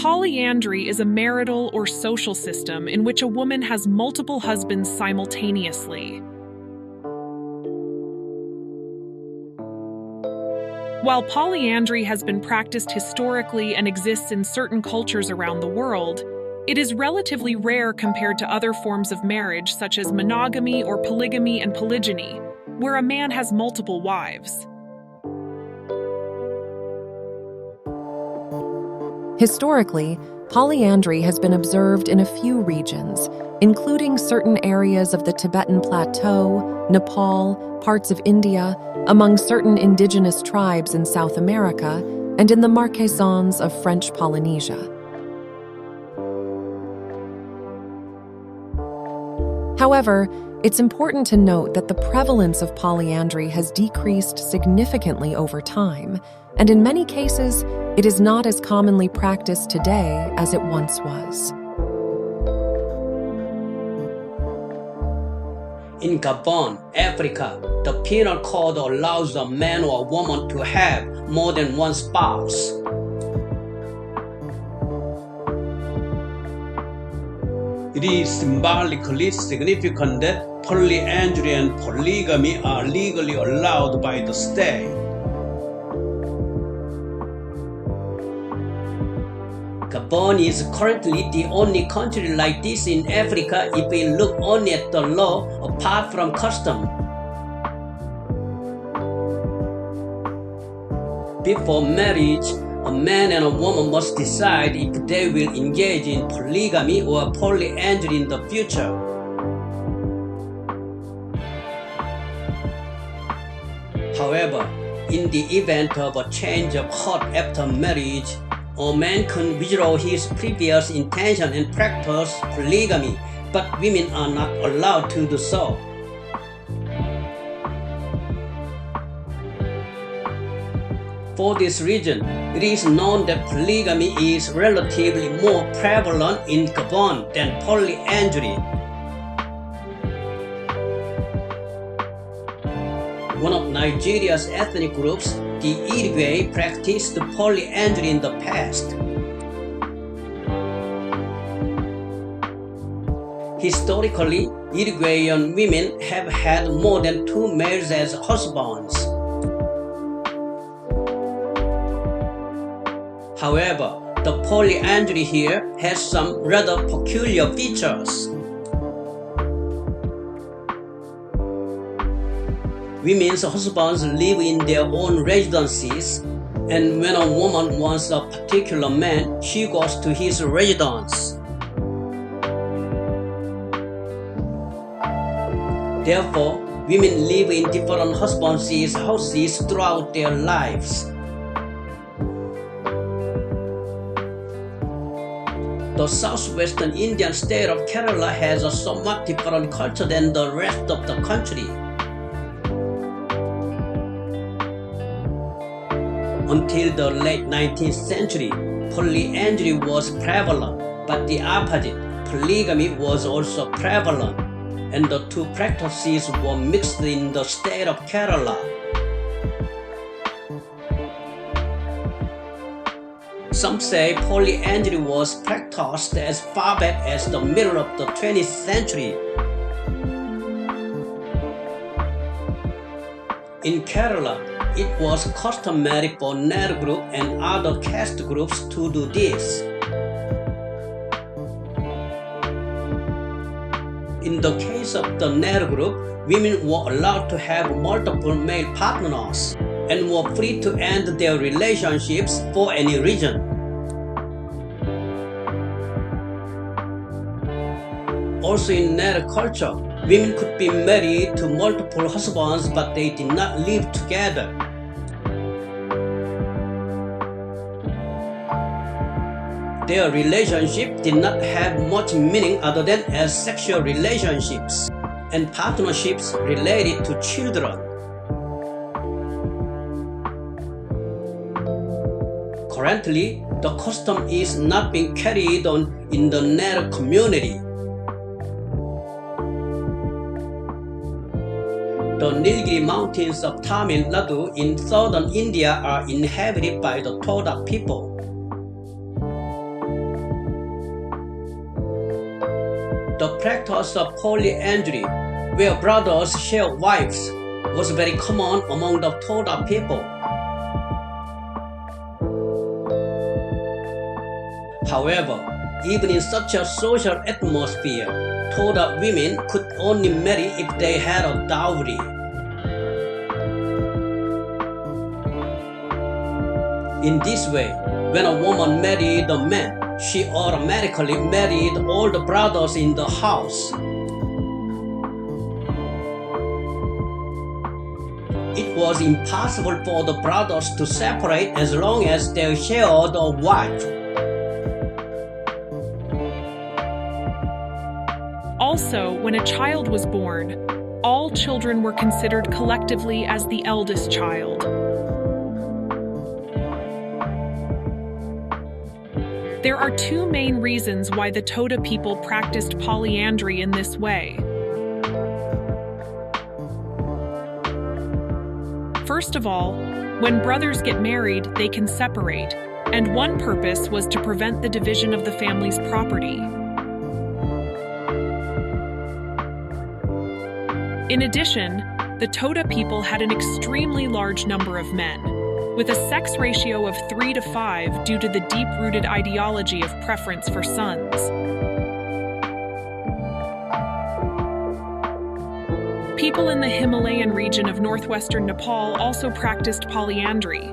Polyandry is a marital or social system in which a woman has multiple husbands simultaneously. While polyandry has been practiced historically and exists in certain cultures around the world, it is relatively rare compared to other forms of marriage such as monogamy or polygamy and polygyny, where a man has multiple wives. Historically, polyandry has been observed in a few regions, including certain areas of the Tibetan Plateau, Nepal, parts of India, among certain indigenous tribes in South America, and in the Marquesans of French Polynesia. However, it's important to note that the prevalence of polyandry has decreased significantly over time, and in many cases, it is not as commonly practiced today as it once was. In Gabon, Africa, the penal code allows a man or a woman to have more than one spouse. It is symbolically significant that polyandry and polygamy are legally allowed by the state. Gabon is currently the only country like this in Africa if we look only at the law apart from custom. Before marriage, a man and a woman must decide if they will engage in polygamy or polyandry in the future. However, in the event of a change of heart after marriage, a man can withdraw his previous intention and practice polygamy, but women are not allowed to do so. For this reason, it is known that polygamy is relatively more prevalent in Gabon than polyandry. One of Nigeria's ethnic groups, the Irigwe, practiced polyandry in the past. Historically, Irigwean women have had more than 2 males as husbands. However, the polyandry here has some rather peculiar features. Women's husbands live in their own residences, and when a woman wants a particular man, she goes to his residence. Therefore, women live in different husbands' houses throughout their lives. The southwestern Indian state of Kerala has a somewhat different culture than the rest of the country. Until the late 19th century, polyandry was prevalent, but the opposite, polygamy, was also prevalent, and the two practices were mixed in the state of Kerala. Some say polyandry was practiced as far back as the middle of the 20th century. In Kerala, it was customary for Ner group and other caste groups to do this. In the case of the Ner group, women were allowed to have multiple male partners and were free to end their relationships for any reason. Also in Ner culture, women could be married to multiple husbands, but they did not live together. Their relationship did not have much meaning other than as sexual relationships and partnerships related to children. Currently, the custom is not being carried on in the Ner community. The Nilgiri mountains of Tamil Nadu in southern India are inhabited by the Toda people. The practice of polyandry, where brothers share wives, was very common among the Toda people. However, even in such a social atmosphere, Toda women could only marry if they had a dowry. In this way, when a woman married a man, she automatically married all the brothers in the house. It was impossible for the brothers to separate as long as they shared a wife. Also, when a child was born, all children were considered collectively as the eldest child. There are two main reasons why the Toda people practiced polyandry in this way. First of all, when brothers get married, they can separate, and one purpose was to prevent the division of the family's property. In addition, the Toda people had an extremely large number of men, with a sex ratio of 3 to 5 due to the deep-rooted ideology of preference for sons. People in the Himalayan region of northwestern Nepal also practiced polyandry.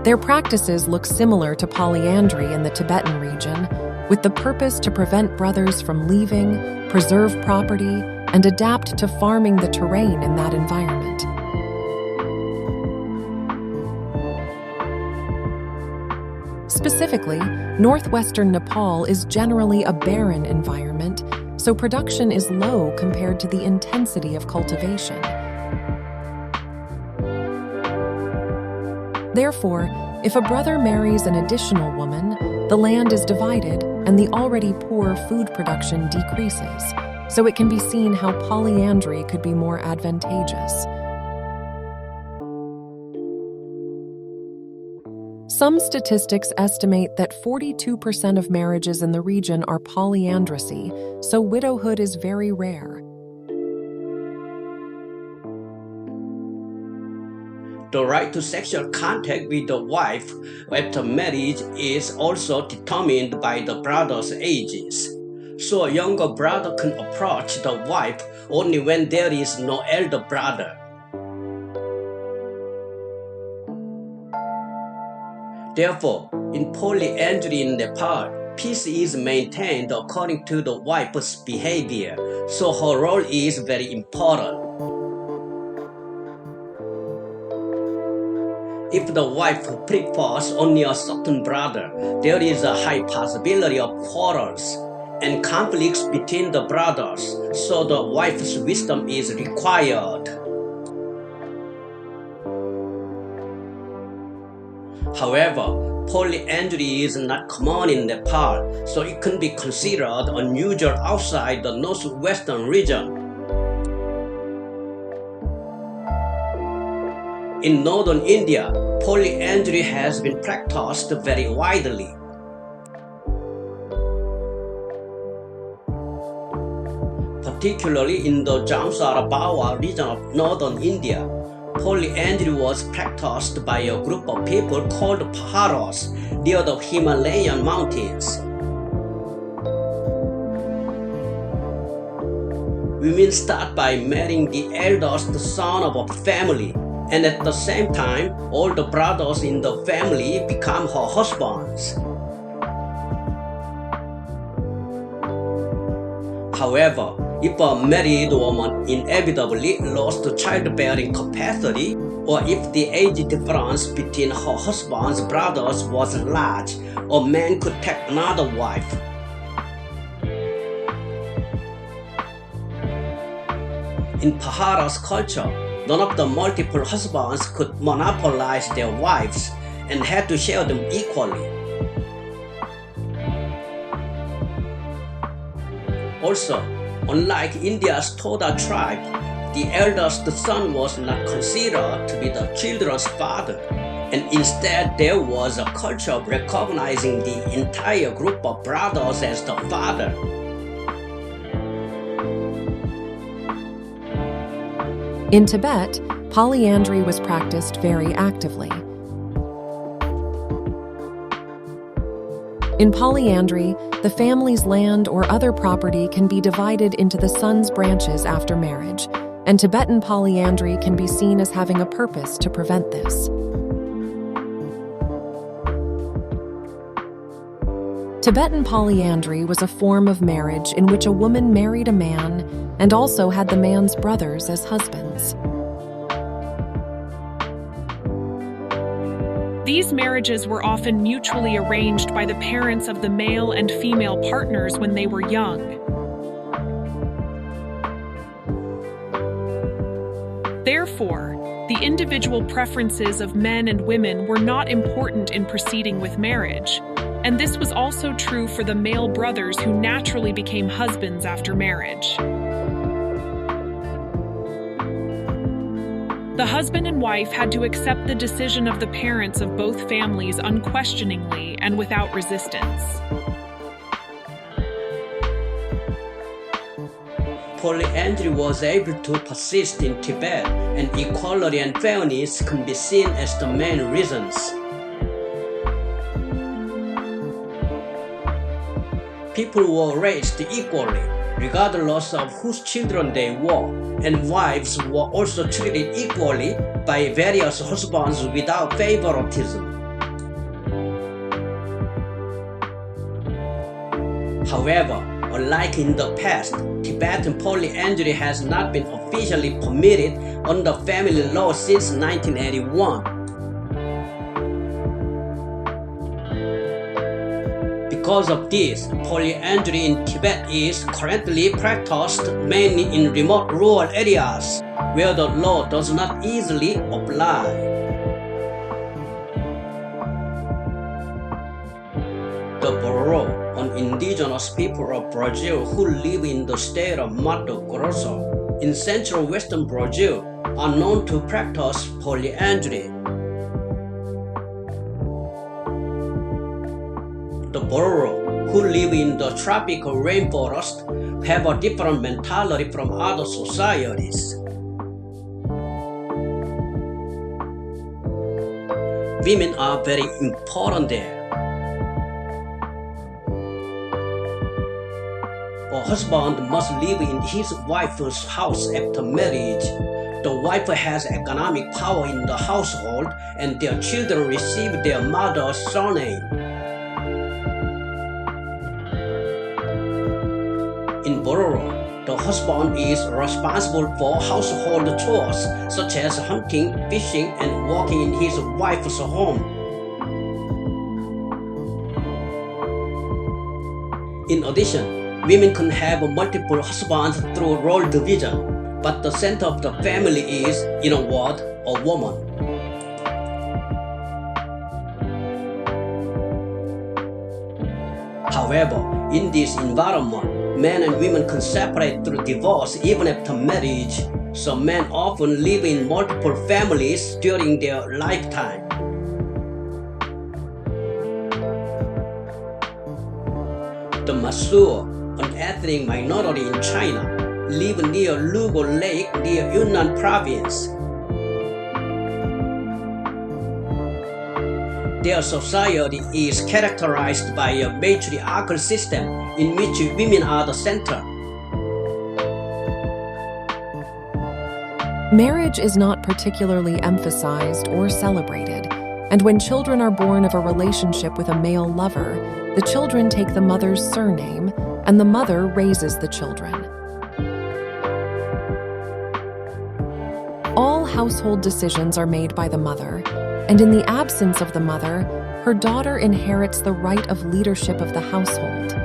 Their practices look similar to polyandry in the Tibetan region, with the purpose to prevent brothers from leaving, preserve property, and adapt to farming the terrain in that environment. Specifically, northwestern Nepal is generally a barren environment, so production is low compared to the intensity of cultivation. Therefore, if a brother marries an additional woman, the land is divided and the already poor food production decreases, so it can be seen how polyandry could be more advantageous. Some statistics estimate that 42% of marriages in the region are polyandrous, so widowhood is very rare. The right to sexual contact with the wife after marriage is also determined by the brother's ages. So a younger brother can approach the wife only when there is no elder brother. Therefore, in polyandry in Nepal, peace is maintained according to the wife's behavior, so her role is very important. If the wife prefers only a certain brother, there is a high possibility of quarrels and conflicts between the brothers, so the wife's wisdom is required. However, polyandry is not common in Nepal, so it can be considered unusual outside the northwestern region. In northern India, polyandry has been practiced very widely. Particularly in the Jamsara region of northern India, polyandry was practiced by a group of people called Paharas near the Himalayan mountains. Women start by marrying the eldest son of a family, and at the same time, all the brothers in the family become her husbands. However, if a married woman inevitably lost childbearing capacity, or if the age difference between her husband's brothers was large, a man could take another wife. In Pahara's culture, none of the multiple husbands could monopolize their wives and had to share them equally. Also, unlike India's Toda tribe, the eldest son was not considered to be the children's father. and instead there was a culture of recognizing the entire group of brothers as the father. In Tibet, polyandry was practiced very actively. In polyandry, the family's land or other property can be divided into the son's branches after marriage, and Tibetan polyandry can be seen as having a purpose to prevent this. Tibetan polyandry was a form of marriage in which a woman married a man and also had the man's brothers as husbands. These marriages were often mutually arranged by the parents of the male and female partners when they were young. Therefore, the individual preferences of men and women were not important in proceeding with marriage, and this was also true for the male brothers who naturally became husbands after marriage. The husband and wife had to accept the decision of the parents of both families unquestioningly and without resistance. Polyandry was able to persist in Tibet, and equality and fairness can be seen as the main reasons. People were raised equally, regardless of whose children they were, and wives were also treated equally by various husbands without favoritism. However, unlike in the past, Tibetan polyandry has not been officially permitted under family law since 1981. Because of this, polyandry in Tibet is currently practiced mainly in remote rural areas where the law does not easily apply. The Bororo, an indigenous people of Brazil who live in the state of Mato Grosso in central western Brazil, are known to practice polyandry. The Bororo, who live in the tropical rainforest, have a different mentality from other societies. Women are very important there. A husband must live in his wife's house after marriage. The wife has economic power in the household, and their children receive their mother's surname. In Bororo, the husband is responsible for household chores such as hunting, fishing, and working in his wife's home. In addition, women can have multiple husbands through role division, but the center of the family is, in a word, a woman. However, in this environment, men and women can separate through divorce even after marriage, so men often live in multiple families during their lifetime. The Mosuo, an ethnic minority in China, live near Lugo Lake near Yunnan province. Their society is characterized by a matriarchal system in which women are the center. Marriage is not particularly emphasized or celebrated, and when children are born of a relationship with a male lover, the children take the mother's surname, and the mother raises the children. All household decisions are made by the mother, and in the absence of the mother, her daughter inherits the right of leadership of the household.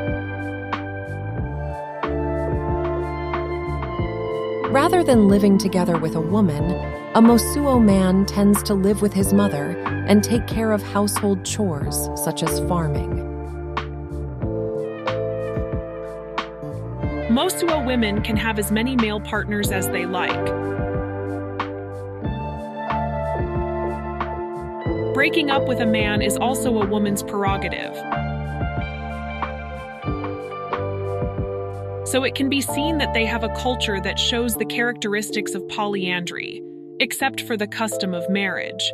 Rather than living together with a woman, a Mosuo man tends to live with his mother and take care of household chores such as farming. Mosuo women can have as many male partners as they like. Breaking up with a man is also a woman's prerogative. So it can be seen that they have a culture that shows the characteristics of polyandry, except for the custom of marriage.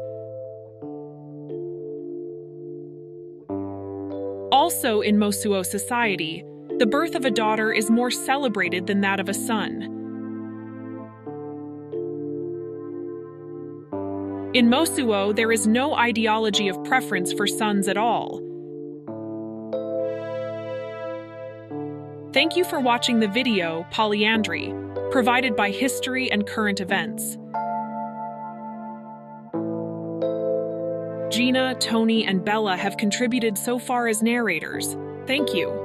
Also in Mosuo society, the birth of a daughter is more celebrated than that of a son. In Mosuo, there is no ideology of preference for sons at all. Thank you for watching the video, Polyandry, provided by History and Current Events. Gina, Tony, and Bella have contributed so far as narrators. Thank you.